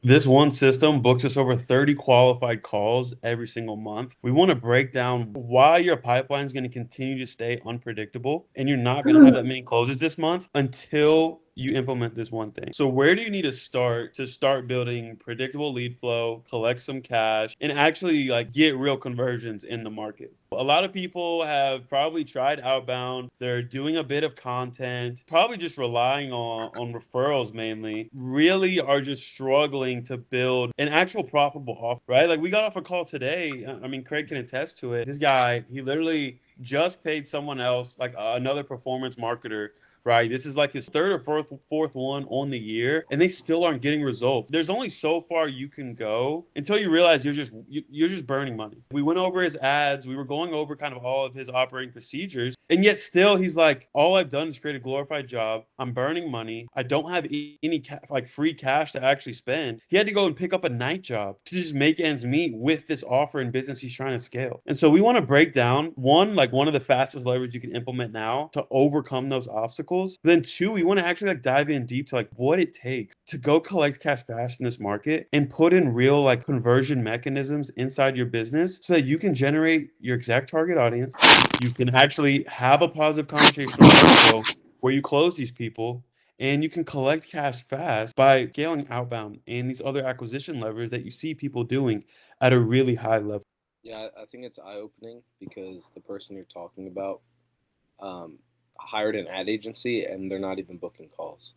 This one system books us over 30 qualified calls every single month. We want to break down why your pipeline is going to continue to stay unpredictable and you're not going to have that many closes this month until you implement this one thing. So where do you need to start building predictable lead flow, collect some cash, and actually like get real conversions in the market? A lot of people have probably tried outbound. They're doing a bit of content, probably just relying on referrals mainly, really are just struggling to build an actual profitable offer, right? Like we got off a call today. I mean, Craig can attest to it. This guy, he literally just paid someone else, like another performance marketer, right? This is like his third or fourth one on the year, and they still aren't getting results. There's only so far you can go until you realize you're just burning money. We went over his ads. We were going over kind of all of his operating procedures, and yet still he's like, all I've done is create a glorified job. I'm burning money. I don't have any like free cash to actually spend. He had to go and pick up a night job to just make ends meet with this offer and business he's trying to scale. And so we want to break down one of the fastest levers you can implement now to overcome those obstacles. Then two, we want to actually like dive in deep to like what it takes to go collect cash fast in this market and put in real like conversion mechanisms inside your business so that you can generate your exact target audience. You can actually have a positive conversational workflow where you close these people and you can collect cash fast by scaling outbound and these other acquisition levers that you see people doing at a really high level. Yeah, I think it's eye-opening because the person you're talking about um, hired an ad agency and they're not even booking calls,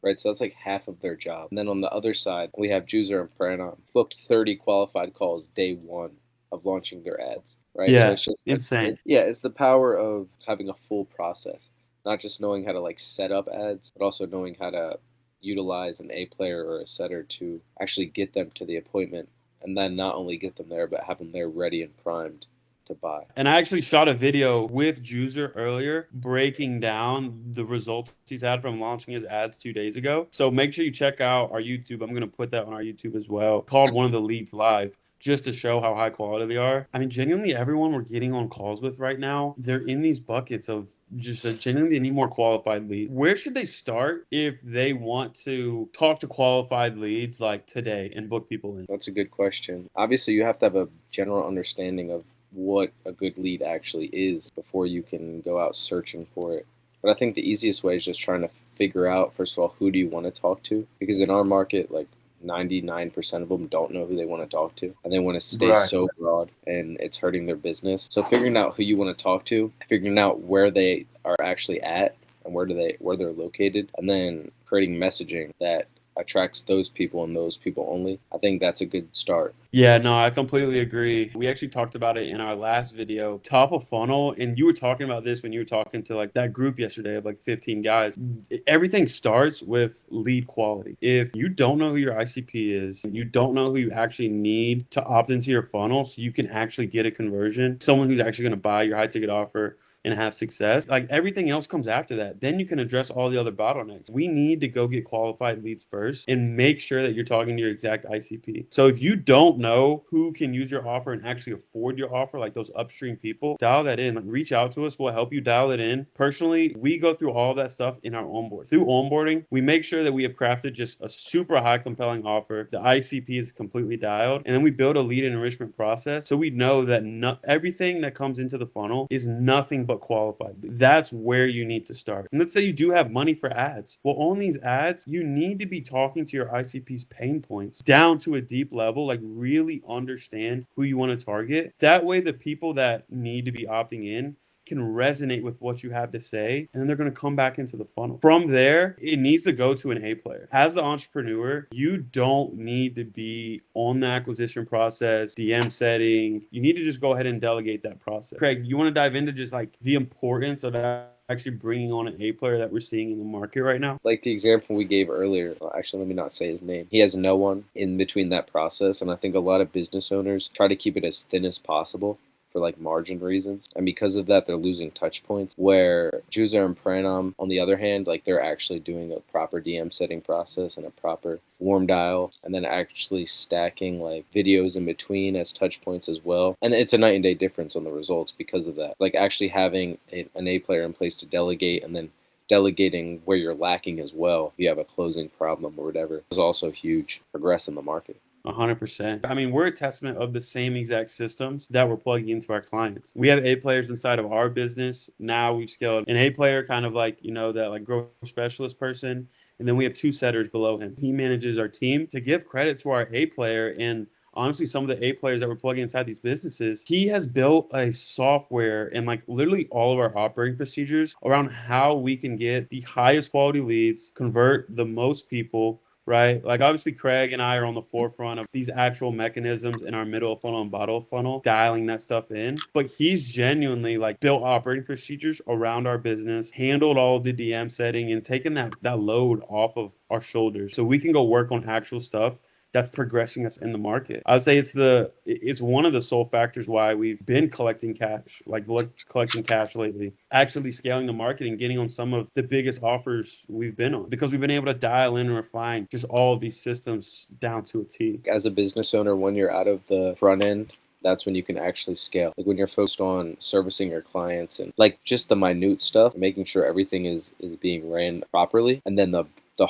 right? So that's like half of their job. And then on the other side, we have Juicer and Pranon booked 30 qualified calls day one of launching their ads, right? So Yeah, it's just insane. yeah, it's the power of having a full process, not just knowing how to like set up ads, but also knowing how to utilize an A player or a setter to actually get them to the appointment, and then not only get them there, but have them there ready and primed to buy. And I actually shot a video with Juicer earlier breaking down the results he's had from launching his ads 2 days ago. So make sure you check out our YouTube. I'm going to put that on our YouTube as well. Called One of the Leads Live, just to show how high quality they are. I mean, genuinely, everyone we're getting on calls with right now, they're in these buckets of just genuinely they need more qualified leads. Where should they start if they want to talk to qualified leads like today and book people in? That's a good question. Obviously, you have to have a general understanding of what a good lead actually is before you can go out searching for it. But I think the easiest way is just trying to figure out, first of all, who do you want to talk to? Because in our market, like 99% of them don't know who they want to talk to, and they want to stay Right. so broad, and it's hurting their business. So figuring out who you want to talk to, figuring out where they are actually at and where they're located, and then creating messaging that attracts those people and those people only. I think that's a good start. Yeah, no, I completely agree. We actually talked about it in our last video, top of funnel, and you were talking about this when you were talking to like that group yesterday of like 15 guys. Everything starts with lead quality. If you don't know who your ICP is, you don't know who you actually need to opt into your funnel so you can actually get a conversion, someone who's actually going to buy your high ticket offer and have success, like everything else comes after that. Then you can address all the other bottlenecks. We need to go get qualified leads first and make sure that you're talking to your exact ICP. So if you don't know who can use your offer and actually afford your offer, like those upstream people, dial that in. Like reach out to us. We'll help you dial it in. Personally, we go through all of that stuff in our onboard. Through onboarding, we make sure that we have crafted just a super high compelling offer. The ICP is completely dialed. And then we build a lead enrichment process so we know that everything that comes into the funnel is nothing but qualified. That's where you need to start. And let's say you do have money for ads. Well, on these ads, you need to be talking to your ICP's pain points down to a deep level, like really understand who you want to target. That way, the people that need to be opting in can resonate with what you have to say, and then they're going to come back into the funnel. From there, it needs to go to an A player. As the entrepreneur, you don't need to be on the acquisition process, DM setting. You need to just go ahead and delegate that process. Craig, you want to dive into just like the importance of actually bringing on an A player that we're seeing in the market right now? Like the example we gave earlier, well, actually, let me not say his name. He has no one in between that process, and I think a lot of business owners try to keep it as thin as possible for like margin reasons. And because of that, they're losing touch points. Where Juzer and Pranam, on the other hand, like they're actually doing a proper DM setting process and a proper warm dial, and then actually stacking like videos in between as touch points as well. And it's a night and day difference on the results because of that. Like actually having an A player in place to delegate and then delegating where you're lacking as well. If you have a closing problem or whatever, is also huge. Progress in the market. 100%. I mean, we're a testament of the same exact systems that we're plugging into our clients. We have A players inside of our business. Now we've scaled an A player, kind of like, that like growth specialist person. And then we have two setters below him. He manages our team. To give credit to our A player and honestly, some of the A players that we're plugging inside these businesses, he has built a software and like literally all of our operating procedures around how we can get the highest quality leads, convert the most people, right? Like obviously Craig and I are on the forefront of these actual mechanisms in our middle funnel and bottom funnel, dialing that stuff in. But he's genuinely like built operating procedures around our business, handled all of the DM setting and taken that load off of our shoulders so we can go work on actual stuff that's progressing us in the market. I would say it's one of the sole factors why we've been collecting cash lately, actually scaling the market and getting on some of the biggest offers we've been on because we've been able to dial in and refine just all of these systems down to a T. As a business owner, when you're out of the front end, that's when you can actually scale. Like when you're focused on servicing your clients and like just the minute stuff, making sure everything is being ran properly, and then the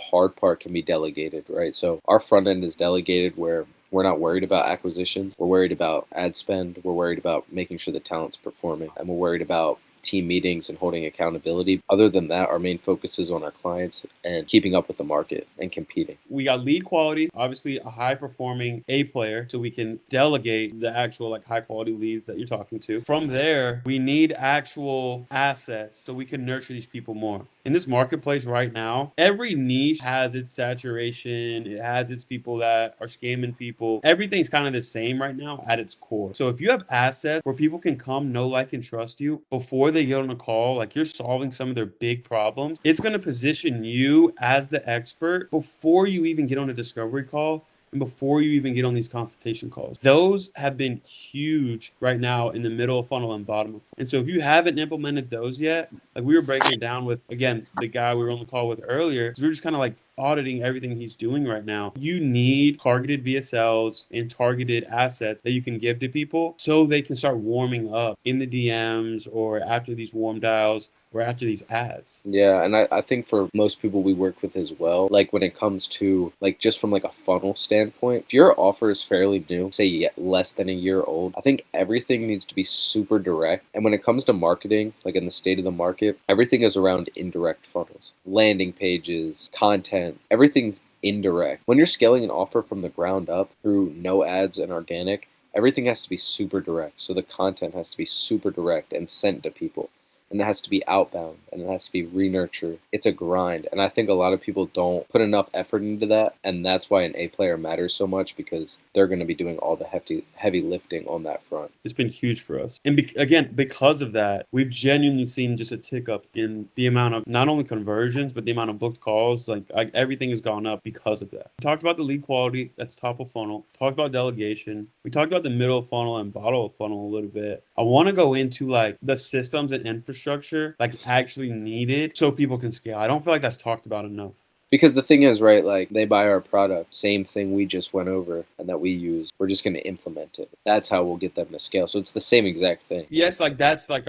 hard part can be delegated, right? So our front end is delegated where we're not worried about acquisitions. We're worried about ad spend. We're worried about making sure the talent's performing. And we're worried about team meetings and holding accountability. Other than that, our main focus is on our clients and keeping up with the market and competing. We got lead quality, obviously a high performing A player, so we can delegate the actual like high quality leads that you're talking to. From there, we need actual assets so we can nurture these people more. In this marketplace right now, every niche has its saturation. It has its people that are scamming people. Everything's kind of the same right now at its core. So if you have assets where people can come, know, like, and trust you before they get on a call, like you're solving some of their big problems, it's going to position you as the expert before you even get on a discovery call and before you even get on these consultation calls. Those have been huge right now in the middle of funnel and bottom of funnel. And so if you haven't implemented those yet, like we were breaking it down with, again, the guy we were on the call with earlier, we were just kind of like auditing everything he's doing right now. You need targeted VSLs and targeted assets that you can give to people so they can start warming up in the DMs or after these warm dials or after these ads. Yeah, and I think for most people we work with as well, like when it comes to like just from like a funnel standpoint, if your offer is fairly new, say less than a year old, I think everything needs to be super direct. And when it comes to marketing, like in the state of the market, everything is around indirect funnels, landing pages, content, everything's indirect. When you're scaling an offer from the ground up through no ads and organic, everything has to be super direct. So the content has to be super direct and sent to people. And it has to be outbound and it has to be re-nurtured. It's a grind. And I think a lot of people don't put enough effort into that. And that's why an A player matters so much because they're going to be doing all the heavy lifting on that front. It's been huge for us. And again, because of that, we've genuinely seen just a tick up in the amount of not only conversions, but the amount of booked calls. Like everything has gone up because of that. We talked about the lead quality. That's top of funnel. Talked about delegation. We talked about the middle of funnel and bottom of funnel a little bit. I want to go into like the systems and infrastructure like actually needed so people can scale. I don't feel like that's talked about enough. Because the thing is, right, like they buy our product, same thing we just went over and that we use, we're just going to implement it. That's how we'll get them to scale. So it's the same exact thing. Yes, like that is like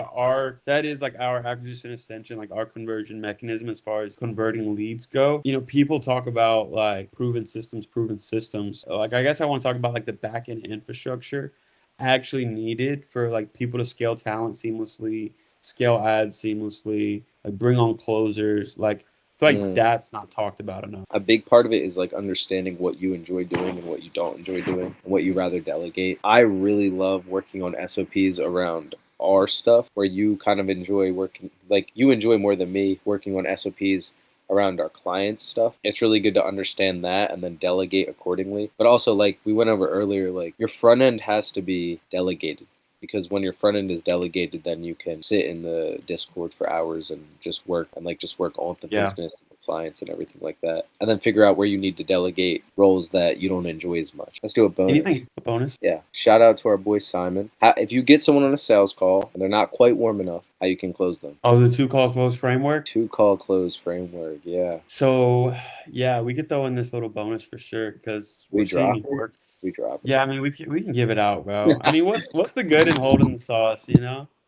our acquisition extension, like our conversion mechanism as far as converting leads go. People talk about like proven systems. Like I guess I want to talk about like the back end infrastructure actually needed for like people to scale talent seamlessly, scale ads seamlessly, like bring on closers, like that's not talked about enough. A big part of it is like understanding what you enjoy doing and what you don't enjoy doing and what you rather delegate. I really love working on SOPs around our stuff where you kind of enjoy working, like you enjoy more than me working on SOPs around our clients' stuff. It's really good to understand that and then delegate accordingly. But also, like we went over earlier, like your front end has to be delegated. Because when your front end is delegated, then you can sit in the Discord for hours and just work on the business and the clients and everything like that. And then figure out where you need to delegate roles that you don't enjoy as much. Let's do a bonus. Anything? A bonus? Yeah. Shout out to our boy Simon. If you get someone on a sales call and they're not quite warm enough, how you can close them. Oh, the 2-call close framework? 2-call close framework, yeah. So, yeah, we could throw in this little bonus for sure because We drop it. Yeah, I mean, we can give it out, bro. I mean, what's the good in holding the sauce,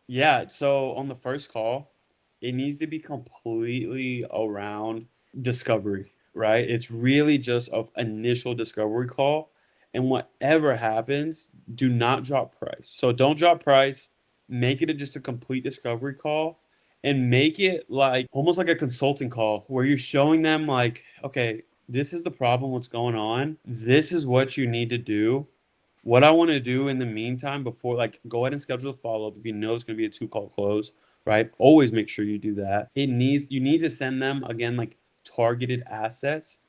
Yeah. So on the first call, it needs to be completely around discovery, right? It's really just an initial discovery call. And whatever happens, do not drop price. So don't drop price. Make it just a complete discovery call and make it like almost like a consulting call where you're showing them like, okay, this is the problem, what's going on. This is what you need to do. What I want to do in the meantime before, like, go ahead and schedule a follow-up if you know it's going to be a two-call close, right? Always make sure you do that. You need to send them, again, like targeted assets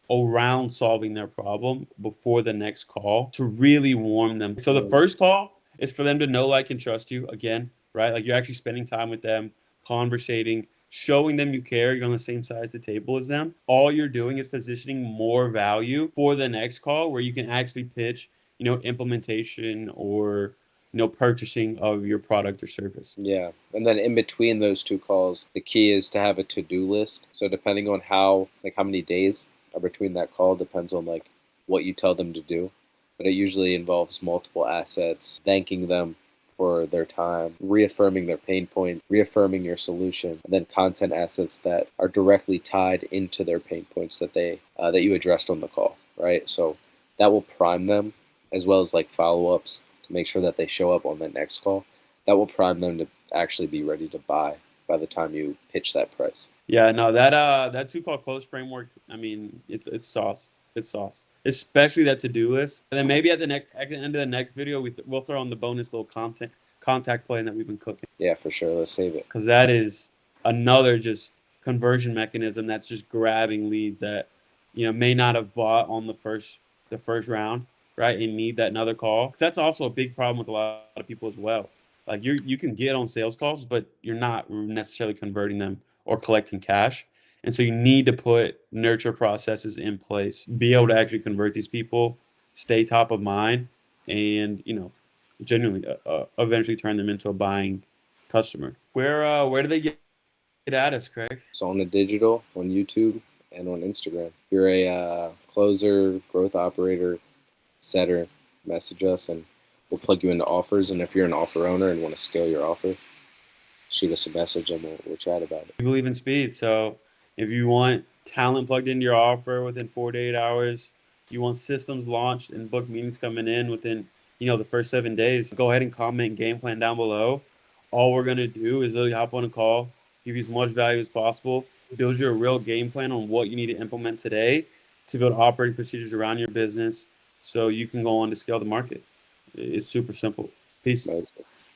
around solving their problem before the next call to really warm them. So the first call is for them to know, like, and trust you again, right? Like you're actually spending time with them, conversating, showing them you care, you're on the same side of the table as them. All you're doing is positioning more value for the next call where you can actually pitch, implementation or purchasing of your product or service. Yeah. And then in between those two calls, the key is to have a to-do list. So depending on how many days are between that call depends on what you tell them to do. But it usually involves multiple assets, thanking them for their time, reaffirming their pain point, reaffirming your solution, and then content assets that are directly tied into their pain points that you addressed on the call, right? So that will prime them, as well as follow-ups to make sure that they show up on the next call. That will prime them to actually be ready to buy by the time you pitch that price. Yeah, no, that two call close framework, I mean, it's sauce. It's sauce. Especially that to-do list. And then maybe at the end of the next video, we'll throw on the bonus little contact plan that we've been cooking. Yeah, for sure. Let's save it. Because that is another just conversion mechanism that's just grabbing leads that may not have bought on the first round, right? And need that another call. 'Cause that's also a big problem with a lot of people as well. Like you can get on sales calls, but you're not necessarily converting them or collecting cash. And so you need to put nurture processes in place, be able to actually convert these people, stay top of mind, and genuinely eventually turn them into a buying customer. Where do they get at us, Craig? SaulnaDigital on YouTube and on Instagram. If you're a closer, growth operator, setter, message us and we'll plug you into offers. And if you're an offer owner and want to scale your offer, shoot us a message and we'll chat about it. We believe in speed, so if you want talent plugged into your offer within 4 to 8 hours, you want systems launched and book meetings coming in within the first 7 days, go ahead and comment game plan down below. All we're gonna do is literally hop on a call, give you as much value as possible, build you a real game plan on what you need to implement today to build operating procedures around your business so you can go on to scale the market. It's super simple. Peace. Nice.